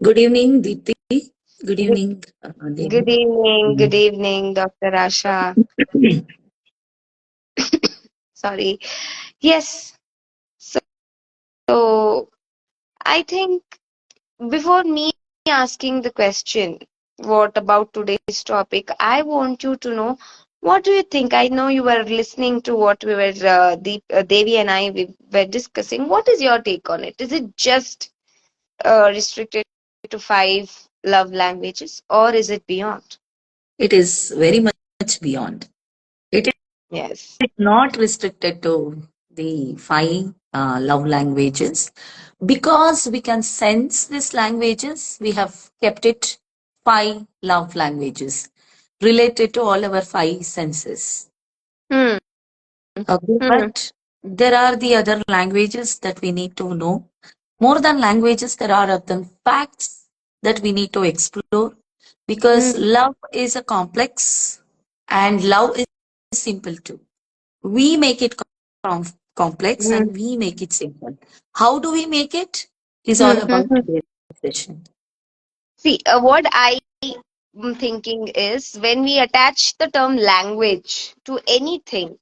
Good evening, Deepti. Good Good, evening, good Devi. evening, good Mm. evening, Dr. Asha. Sorry. Yes. So I think before me asking the question, what about today's topic? I want you to know what do you think? I know you were listening to what we were, Devi and we were discussing. What is your take on it? Is it just restricted to five love languages, or is it beyond? It is very much beyond. It Yes. is not restricted to the five love languages because we can sense these languages. We have kept it five love languages related to all our five senses. Hmm. Okay, Hmm. but there are the other languages that we need to know. More than languages, there are other facts that we need to explore because Hmm. love is a complex and love is simple too. We make it complex Hmm. and we make it simple. How do we make it? Is all Hmm. about Hmm. today's session. See, what I am thinking is when we attach the term language to anything,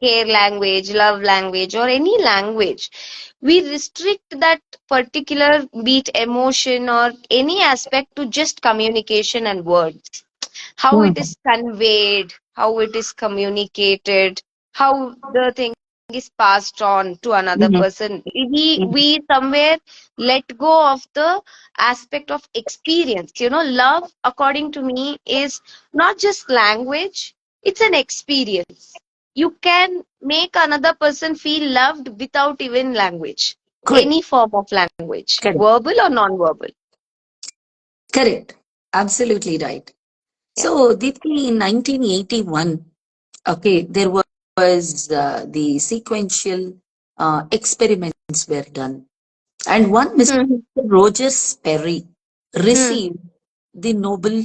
care language, love language, or any language, we restrict that particular beat emotion or any aspect to just communication and words. How it Mhm. is conveyed, how it is communicated, how the thing is passed on to another Mhm. person. We Mhm. we somewhere let go of the aspect of experience. Love, according to me, is not just language; it's an experience. You can make another person feel loved without even language, Correct. any form of language, Correct. verbal or non-verbal. Correct. Absolutely right. Yeah. So, Deepti, in 1981, okay, there was the sequential experiments were done, and one Mr. Hmm. Roger Sperry Hmm. received the Nobel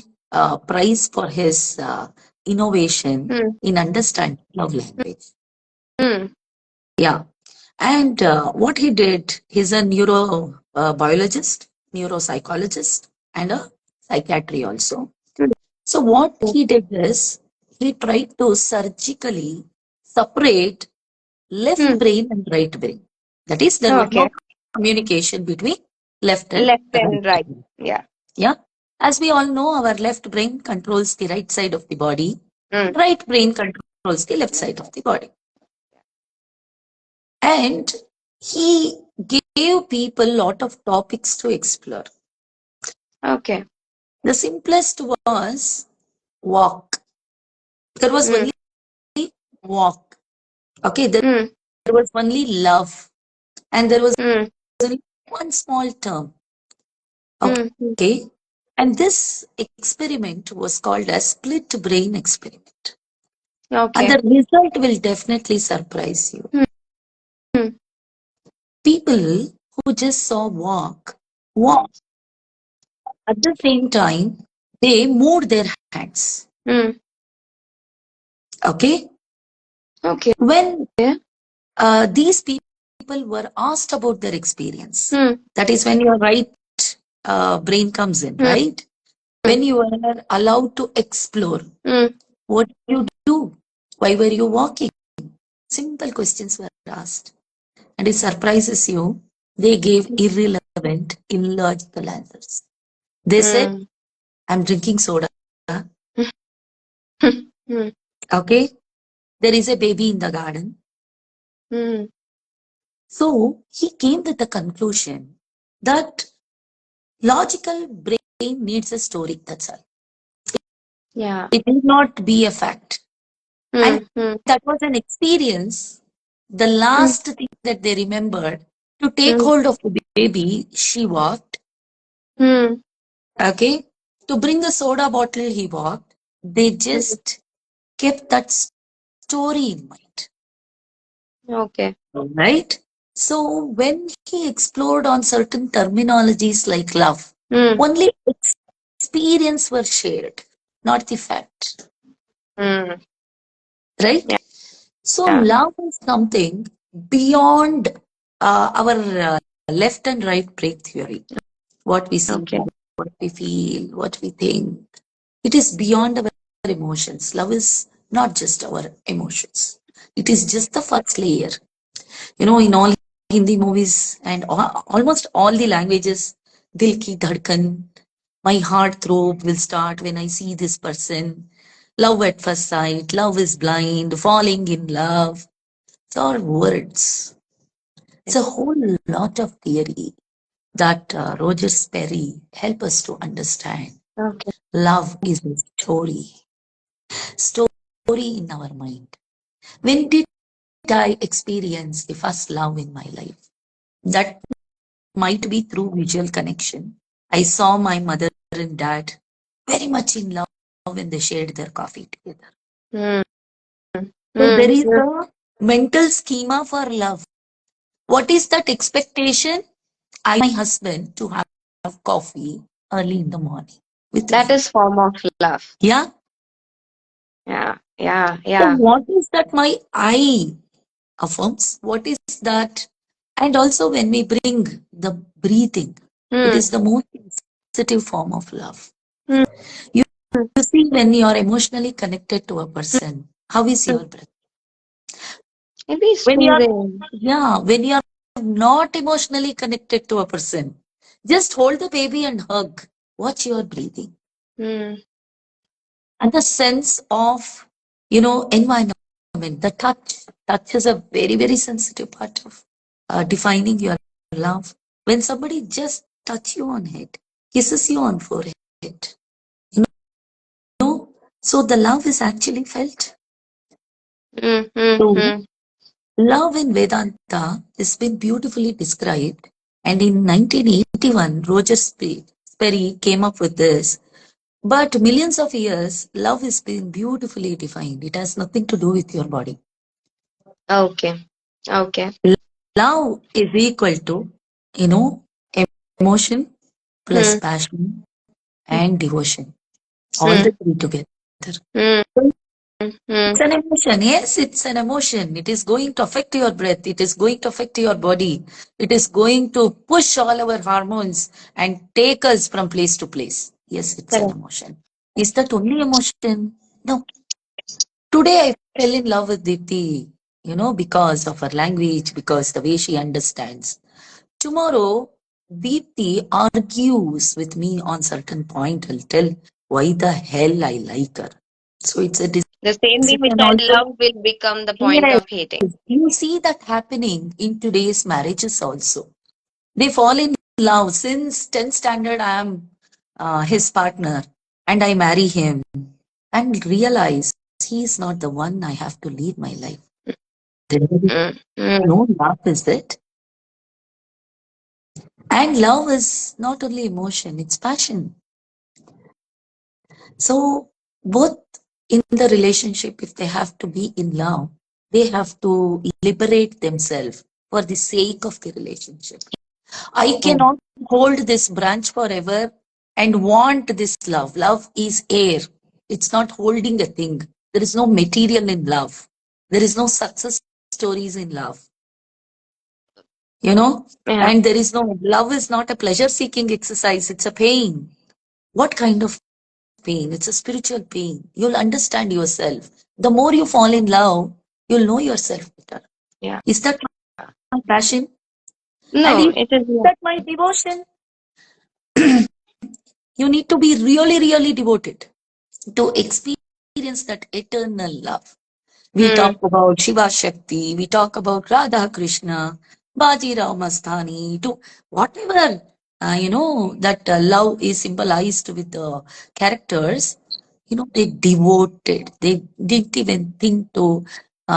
Prize for his innovation Hmm. in understanding love language. Hmm. Yeah, and what he did, he's a neuro biologist, neuropsychologist, and a psychiatry also. So what Hmm. he did is he tried to surgically separate left Hmm. brain and right brain. That is, there was Okay. no communication between left and Left right and right. brain. Yeah. Yeah. As we all know, our left brain controls the right side of the body, Mm. and right brain controls the left side of the body. And he gave people a lot of topics to explore. Okay. The simplest was walk. There was Mm. only walk. Okay, there Mm. was only love, and there was Mm. only one small term. Mm. Mm. Okay, and this experiment was called a split brain experiment, and Okay. the result will definitely surprise you. Mm. Mm. People who just saw walk at the same time they moved their hands. Mm. Okay, Okay. when these people were asked about their experience, Mm. that is when your right brain comes in, Mm. right? When you are allowed to explore, Mm. what did you do? Why were you walking? Simple questions were asked. And it surprises you, they gave irrelevant, illogical answers. They said, Mm. I'm drinking soda. Mm. Okay. There is a baby in the garden. Mm. So he came with the conclusion that logical brain needs a story. That's all. Yeah. It need not be a fact. And Mm. Mm. that was an experience. The Mm. last thing that they remembered to take Mm. hold of the baby, she walked. Mm. Okay. To bring the soda bottle, he walked. They Mm. just kept that story in mind. Okay. Right? So when he explored on certain terminologies like love, Mm. only experience were shared, not the fact. Mm. Right? Yeah. So love is something beyond our left and right brain theory. what we see, Okay. what we feel, what we think. It is beyond our emotions. Love is not just our emotions. It is just the first layer. In all Hindi movies and almost all the languages, Dil ki dhadkan, my heart throb will start when I see this person. Love at first sight, love is blind, falling in love. It's all words. It's a whole lot of theory that Roger Sperry help us to understand. Okay. Love is a story in our mind. When did I experience the first love in my life? That might be through visual connection. I saw my mother and dad very much in love when they shared their coffee together. Hmm. So there Hmm. is a mental schema for love. What is that expectation? I my husband to have coffee early in the morning with That me. is form of love. Yeah. Yeah. Yeah. So Yeah. what is that my I affirms? What is that? And also when we bring the breathing, it Hmm. is the most sensitive form of love. Hmm. You, you see, when you are emotionally connected to a person, how is Hmm. your breath? It be When you are, soothing. yeah, when you are not emotionally connected to a person, just hold the baby and hug. Watch your breathing. Hmm. And the sense of, environment, the touch is a very, very sensitive part of defining your love. When somebody just touch you on head, kisses you on forehead, you so the love is actually felt. Hmm. Hmm. So Hmm. love in Vedanta has been beautifully described. And in 1981, Roger Sperry came up with this. But millions of years, love has been beautifully defined. It has nothing to do with your body. Okay. Okay. Love is equal to, you know, emotion plus Hmm. passion and devotion, all Hmm. the three together. Hmm. So Hmm. it's an emotion. Yes, it's an emotion. It is going to affect your breath. It is going to affect your body. It is going to push all our hormones and take us from place to place. Yes, it's an Correct. emotion. Is that only emotion? No. Today I fell in love with Dipti, because of her language, because the way she understands. Tomorrow, Deepthi argues with me on certain point. I'll tell why the hell I like her. So it's a The same thing which decision I also. love will become the point Yes, of hating. you see that happening in today's marriages also. They fall in love since 10th standard. I am his partner and I marry him and realize he is not the one I have to lead my life. There is Hmm. Hmm. no love, is it? And love is not only emotion, it's passion. So, both in the relationship, if they have to be in love, they have to liberate themselves for the sake of the relationship. I Hmm. cannot hold this branch forever and want this love. Love is air, it's not holding a thing. There is no material in love, there is no success stories in love, you know, Yeah. and there is no love, is not a pleasure seeking exercise, it's a pain. What kind of pain? It's a spiritual pain. You'll understand yourself. The more you fall in love, you'll know yourself better. Yeah. Is that my passion? And No, is it is not. that my devotion? You need to be really, really devoted to experience that eternal love. We Hmm. talk about Shiva Shakti, we talk about Radha Krishna, Baji Rao Mastani, to whatever, that love is symbolized with the characters. They devoted, they didn't even think to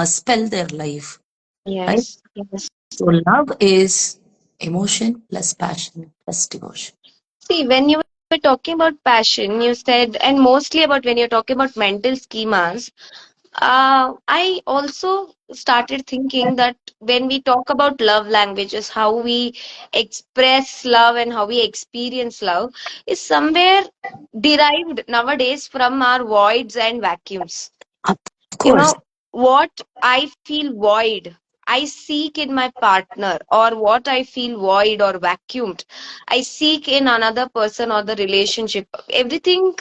spell their life, right? Yes. Yes. So love is emotion plus passion plus devotion. See, when you were talking about passion, you said, and mostly about when you're talking about mental schemas, I also started thinking that when we talk about love languages, how we express love and how we experience love is somewhere derived nowadays from our voids and vacuums. Of You course. know, what I feel void. I seek in my partner, or what I feel void or vacuumed, I seek in another person or the relationship. Everything,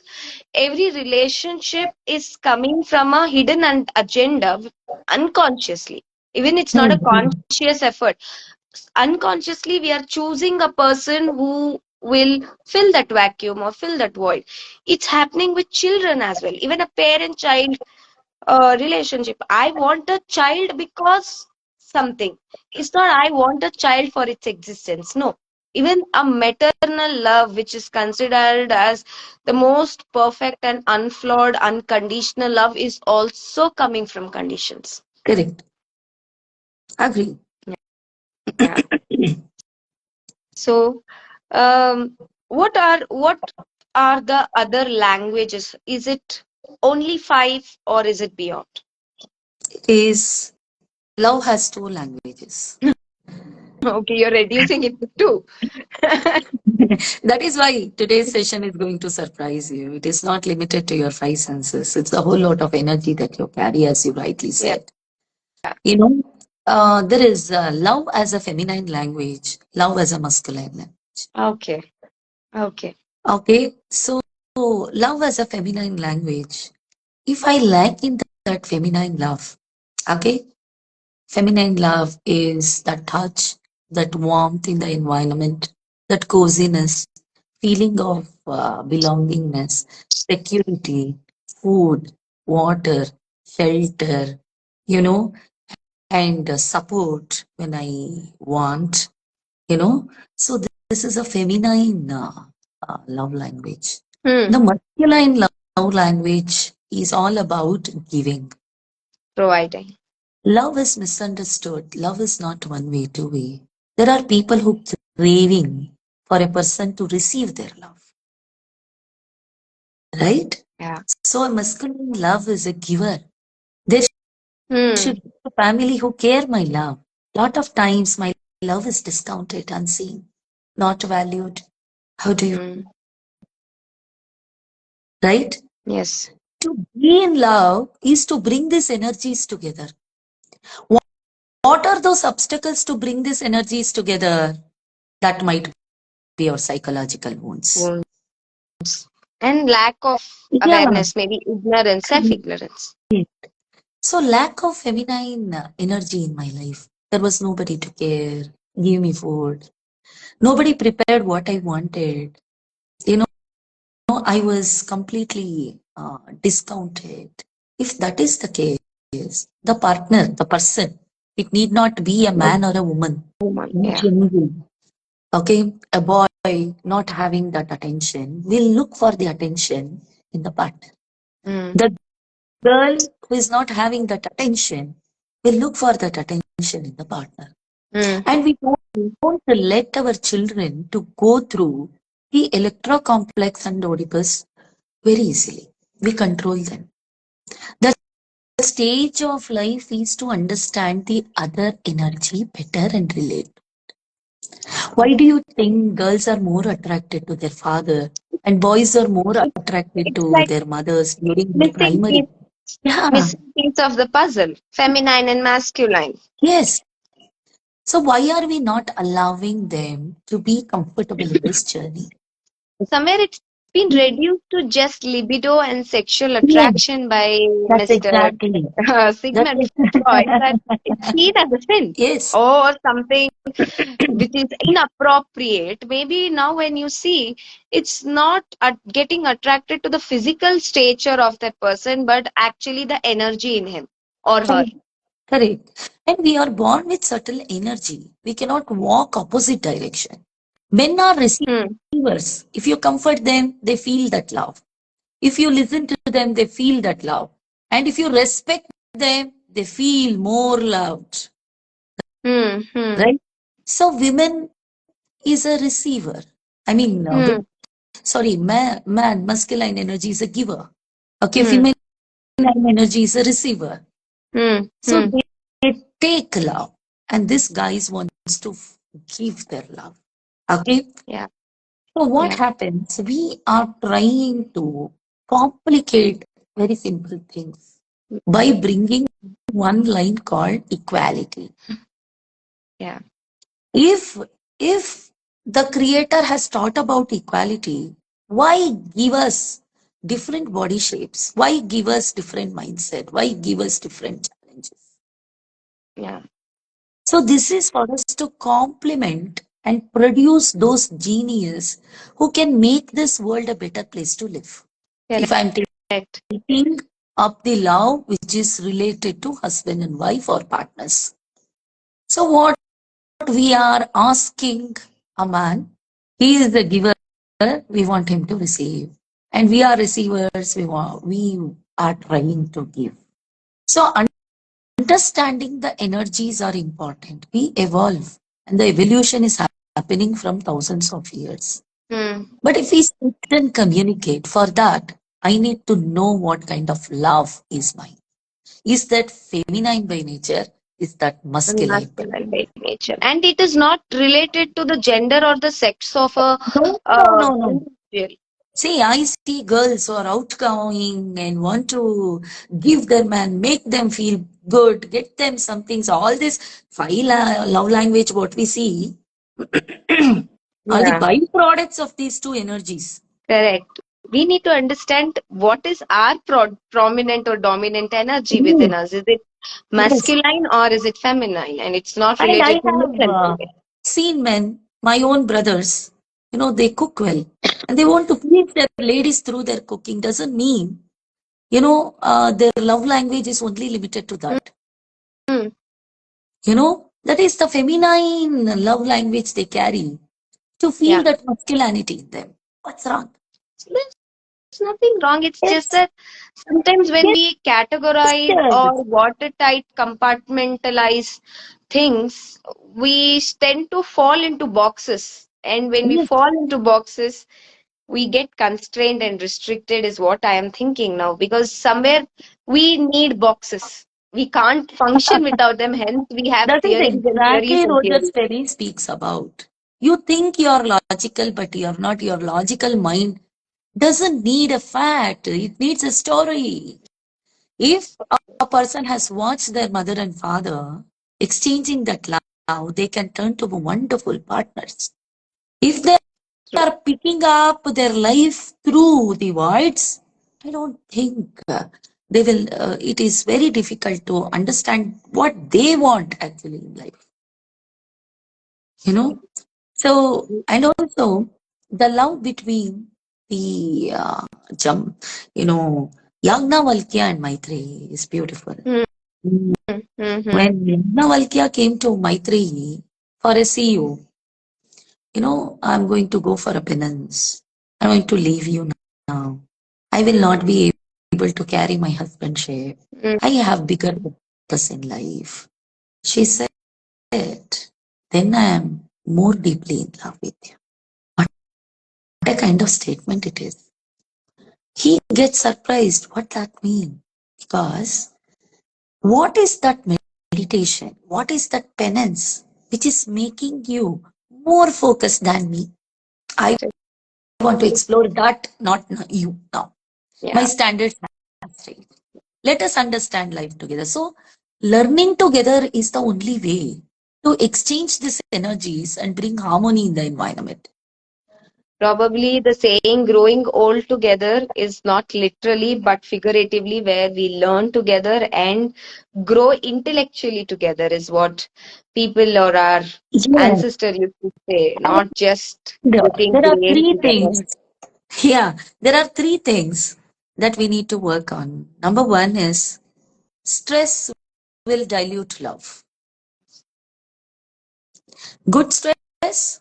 every relationship is coming from a hidden agenda unconsciously. Even it's not a Mhm. conscious effort. Unconsciously, we are choosing a person who will fill that vacuum or fill that void. It's happening with children as well. Even a parent child relationship. I want a child because something. It's not I want a child for its existence. No. Even a maternal love, which is considered as the most perfect and unflawed, unconditional love, is also coming from conditions. Correct. Agree. Yeah. So, um, what are the other languages? Is it only five or is it beyond? Is love has two languages. Okay, you're reducing it to two. That is why today's session is going to surprise you. It is not limited to your five senses. It's a whole lot of energy that you carry, as you rightly Yeah. said. You know, there is love as a feminine language, love as a masculine language. Okay. Okay. Okay, so love as a feminine language. If I lack in that feminine love, okay, feminine love is that touch, that warmth in the environment, that coziness, feeling of belongingness, security, food, water, shelter, you know, and support when I want, you know. So this is a feminine love language. Hmm. The masculine love language is all about giving. Providing. Love is misunderstood. Love is not one way, two way. There are people who craving for a person to receive their love, right? Yeah. So a masculine love is a giver. There Hmm. should be a family who care my love. Lot of times my love is discounted, unseen, not valued. How do you, Hmm. right? Yes. To be in love is to bring these energies together. What what are those obstacles to bring these energies together? That might be your psychological wounds. Wounds. And lack of Yeah. awareness, maybe ignorance, self-ignorance. So lack of feminine energy in my life. There was nobody to care, give me food. Nobody prepared what I wanted. You know, I was completely discounted. If that is the case, the partner, the person, it need not be a man or a woman. Woman. In Yeah. general, okay, a boy not having that attention will look for the attention in the partner. Hmm. The girl who is not having that attention will look for that attention in the partner. Hmm. And we don't let our children to go through the electrocomplex and Oedipus very easily. We control them. The stage of life is to understand the other energy better and relate. Why do you think girls are more attracted to their father and boys are more attracted It's to like their mothers during their missing primary? piece, Yeah, missing piece of the puzzle, feminine and masculine. yes. So why are we not allowing them to be comfortable in this journey? Somewhere it's been reduced to just libido and sexual Yeah, attraction by that's Mr. exactly. That Sigmund is Freud, that it's seen as a sin yes. or something which is inappropriate. Maybe now when you see, it's not getting attracted to the physical stature of that person, but actually the energy in him or her. Correct. Correct. And we are born with subtle energy. We cannot walk opposite direction. Men are Hmm. receivers. If you comfort them, they feel that love. If you listen to them, they feel that love. And if you respect them, they feel more loved. Hmm. Hmm. Right? So women is a receiver. I mean, Hmm. sorry, man, masculine energy is a giver. Okay, Hmm. feminine energy is a receiver. Hmm. So Hmm. they take love, and this guys wants to give their love. Okay, Yeah. so what Yeah. happens? We are trying to complicate very simple things. by bringing one line called equality. Yeah. If if the creator has thought about equality, why give us different body shapes? Why give us different mindset? Why give us different challenges? Yeah. So this is for us to complement and produce those genius who can make this world a better place to live. If I'm Correct. taking up the love which is related to husband and wife or partners. So what we are asking a man, he is the giver, we want him to receive. And we are receivers, we are trying to give. So understanding the energies are important. We evolve and the evolution is happening from thousands of years. Hmm. But if we sit and communicate, for that, I need to know what kind of love is mine. Is that feminine by nature? Is that masculine by Masculine by nature, and it is not related to the gender or the sex of a no, no, no, no. individual. See, I see girls who are outgoing and want to give them and make them feel good, get them something. So all this love language, what we see, are the Yeah. byproducts of these two energies. Correct. We need to understand what is our prominent or dominant energy Mm, within us. Is it yes. masculine or is it feminine? And it's not And I related to male have and female. seen men, my own brothers, they cook well and they want to please their ladies through their cooking. Doesn't mean, their love language is only limited to that. Hmm. That is the feminine love language they carry to feel Yeah. that masculinity in them. What's wrong? So there's nothing wrong. It's just It's that sometimes when we categorize gifted. or watertight compartmentalize things, we tend to fall into boxes. And when we Yes. fall into boxes, we get constrained and restricted, is what I am thinking now. Because somewhere we need boxes. We can't function without them. Hence, we have That is theories and theories exactly and Roger's theories. Ferry speaks about. You think you're logical, but you're not. Your logical mind doesn't need a fact, it needs a story. If a person has watched their mother and father exchanging that love, they can turn to wonderful partners. If they True. are picking up their life through the voids, I don't think they will. It is very difficult to understand what they want actually in life. You know. So and also the love between the you know, Yagnavalkya and Maitreyi is beautiful. Hmm. Hmm. When Yagnavalkya came to Maitreyi for a CEO, I'm going to go for a penance. I'm going to leave you now. I will not be able to carry my husband's share. Hmm. I have bigger purpose in life. She said, then I am more deeply in love with you. What a kind of statement it is. He gets surprised what that means. Because what is that meditation? What is that penance which is making you more focused than me? I want to explore that, not you now. My Yeah. standards are straight. Let us understand life together. So, learning together is the only way to exchange these energies and bring harmony in the environment. Probably the saying growing old together is not literally but figuratively, where we learn together and grow intellectually together, is what people or our Yeah. ancestor used to say, not just And getting there are brain three together. things. Yeah, there are three things that we need to work on. Number one is stress will dilute love. Good stress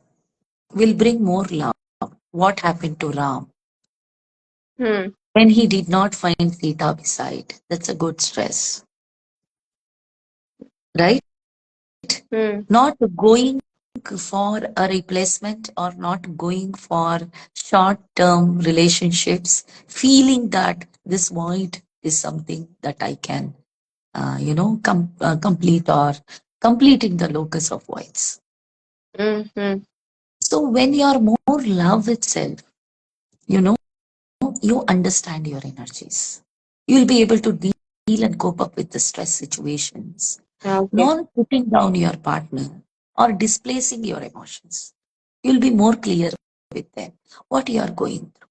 will bring more love. What happened to Ram Hmm. when he did not find Sita beside? That's a good stress, right? Hmm. Not going for a replacement or not going for short term relationships, feeling that this void is something that I can, complete or completing the locus of voids. Hmm. Hmm. So when you are more love itself, you know, you understand your energies. You'll be able to and cope up with the stress situations, Okay. not putting down your partner or displacing your emotions. You'll be more clear with them what you are going through.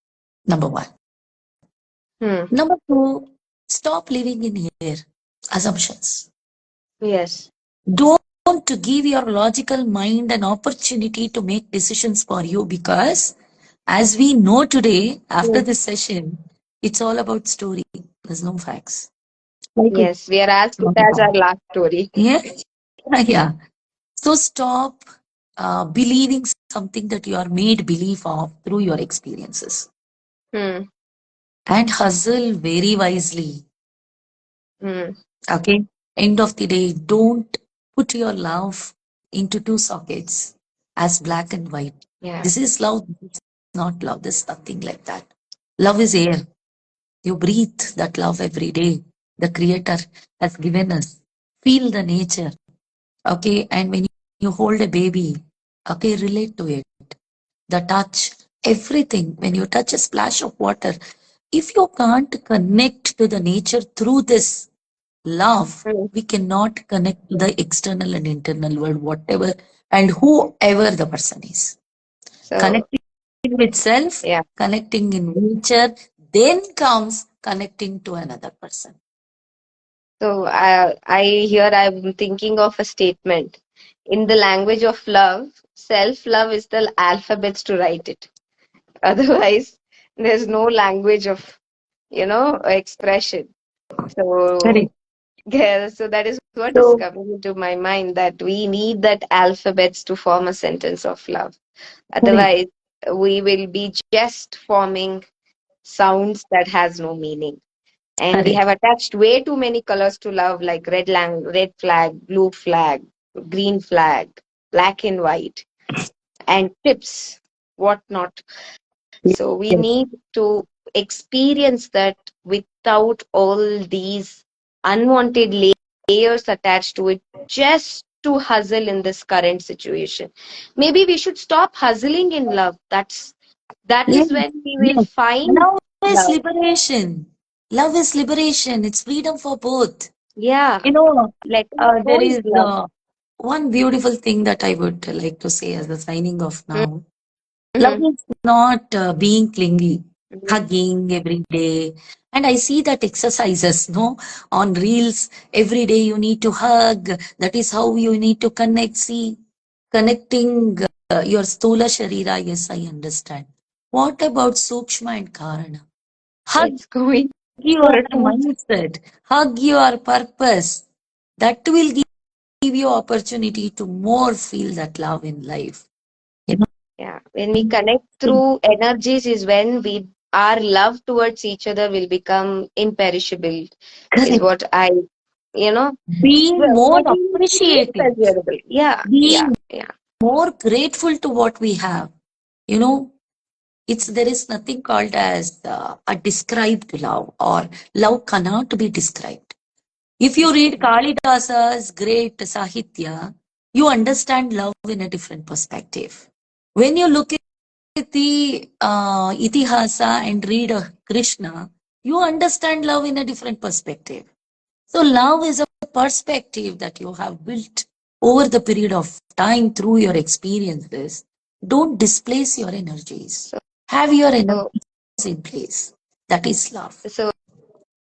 Number one. Hmm. Number two, stop living in here assumptions. Yes. Don't give your logical mind an opportunity to make decisions for you, because as we know today, after Hmm. this session, it's all about story. There's no facts. Like it's Yes. We are as good not as our about. last story. Yeah. Yeah. So stop believing something that you are made believe of through your experiences, Hmm. and hustle very wisely. Hmm. Okay. End of the day, don't put your love into two sockets as black and white. Yeah. This is love, this is not love. There's nothing like that. Love is air. You breathe that love every day. The Creator has given us. Feel the nature. Okay. And when you hold a baby, okay, relate to it. The touch, everything. When you touch a splash of water, if you can't connect to the nature through this love, Hmm. we cannot connect to the external and internal world, whatever and whoever the person is. So Connecting with self, yeah. connecting in nature, then comes connecting to another person. So I here I'm thinking of a statement. In the language of love, self-love is the alphabets to write it. Otherwise, there's no language of, expression. So Correct. yeah, so that is what is So, coming into my mind, that we need that alphabets to form a sentence of love. correct, Otherwise, we will be just forming sounds that has no meaning. And we correct. have attached way too many colors to love, like red flag, blue flag, green flag, black and white, and tips, whatnot. So we Yes. need to experience that without all these unwanted layers attached to it, just to hustle in this current situation. Maybe we should stop hustling in love. That Yes. is when we will Yes. find Love is love. liberation. Love is liberation. It's freedom for both. Yeah, let There go is is love. one beautiful thing that I would like to say as the signing off now. Love Mhm. is not being clingy, Mhm. hugging every day. And I see that exercises, no, on reels every day you need to hug. That is how you need to connect. See, connecting your stula sharira, yes, I understand. What about sukshma and karana? Hug It's going your for a tour. mindset, hug your purpose. That will give you opportunity to more feel that love in life. You Yeah, when we connect know, through energies is when we our love towards each other will become imperishable. Is correct. what I, you know, Being well, more maybe appreciative, immeasurable. Yeah, yeah, being yeah. more grateful to what we have. You know, it's there is nothing called as a described love, or love cannot be described. If you read Kalidasa's great Sahitya, you understand love in a different perspective. When you look at the Itihasa and read Krishna, you understand love in a different perspective. So, love is a perspective that you have built over the period of time through your experiences. Don't displace your energies. Have your So, energies in place. That is love. so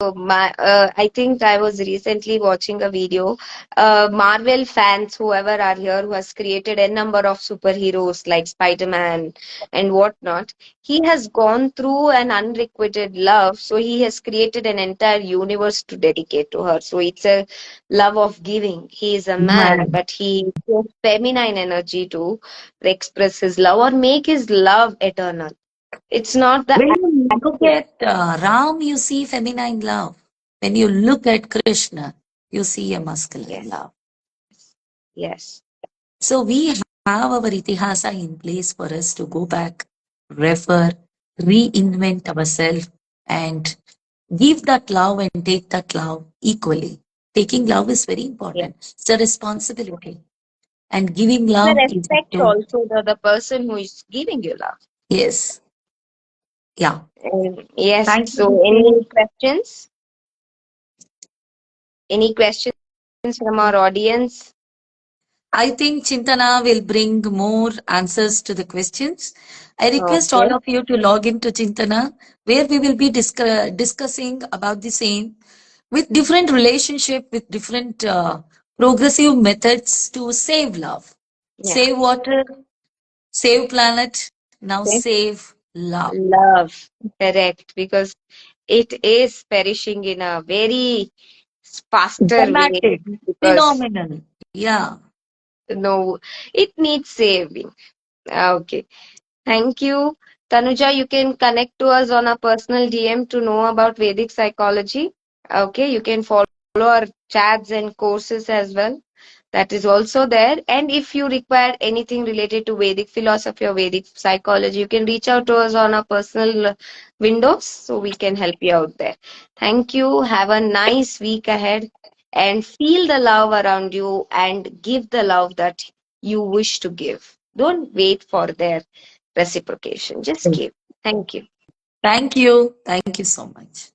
I think I was recently watching a video. Marvel fans, whoever are here, who has created a number of superheroes like Spider-Man and whatnot, he has gone through an unrequited love. So he has created an entire universe to dedicate to her. So it's a love of giving. He is a man, Man. but he has feminine energy to express his love or make his love eternal. It's not the When you look acting. at Ram, you see feminine love. When you look at Krishna, you see a masculine Yes, love. yes. So we have our itihasa in place for us to go back, refer, reinvent ourselves, and give that love and take that love equally. Taking love is very Yes. important. It's a responsibility. And giving The love is respect to, also the person who is giving you love. yes, yeah. Yes. Thank you, So, Jyoti. any questions? Any questions from our audience? I think Chintana will bring more answers to the questions. I request all Okay. of you to log into Chintana, where we will be discussing about the same with different relationship, with different progressive methods to save love, Yeah. save water, save planet, now Okay. save love. Love. Correct. Because it is perishing in a very faster way. Dramatic, Because phenomenal. Yeah. no, it needs saving. Okay. Thank you. Tanuja, you can connect to us on a personal DM to know about Vedic psychology. Okay, you can follow our chats and courses as well. That is also there. And if you require anything related to Vedic philosophy or Vedic psychology, you can reach out to us on our personal windows so we can help you out there. Thank you. Have a nice week ahead and feel the love around you and give the love that you wish to give. Don't wait for their reciprocation. Just give. Thank you. Thank you. Thank you so much.